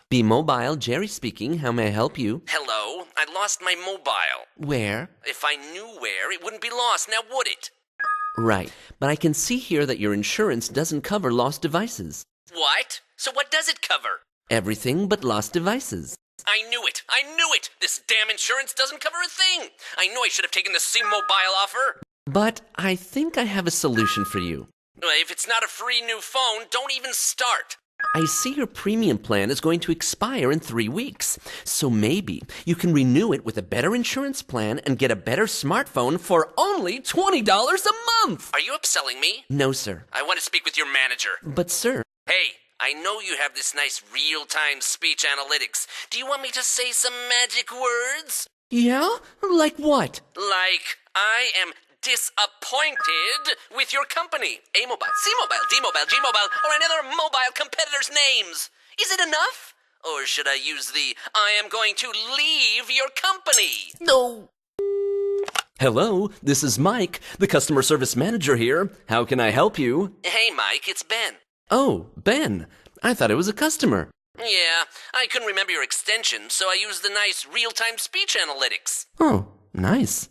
B-Mobile, Jerry speaking. How may I help you? Hello, I lost my mobile. Where? If I knew where, it wouldn't be lost, now would it? Right. But I can see here that your insurance doesn't cover lost devices. What? So what does it cover? Everything but lost devices. I knew it! I knew it! This damn insurance doesn't cover a thing! I knew I should have taken the C-Mobile offer! But I think I have a solution for you. If it's not a free new phone, don't even start! I see your premium plan is going to expire in 3 weeks. So maybe you can renew it with a better insurance plan and get a better smartphone for only $20 a month! Are you upselling me? No, sir. I want to speak with your manager. But, sir... Hey, I know you have this nice real-time speech analytics. Do you want me to say some magic words? Yeah? Like what? Like, I am disappointed with your company. A-Mobile, C-Mobile, D-Mobile, G-Mobile, or any other mobile competitors' names. Is it enough? Or should I use the, I am going to leave your company? No. Hello, this is Mike, the customer service manager here. How can I help you? Hey, Mike, it's Ben. Oh, Ben. I thought it was a customer. Yeah, I couldn't remember your extension, so I used the nice real-time speech analytics. Oh, nice.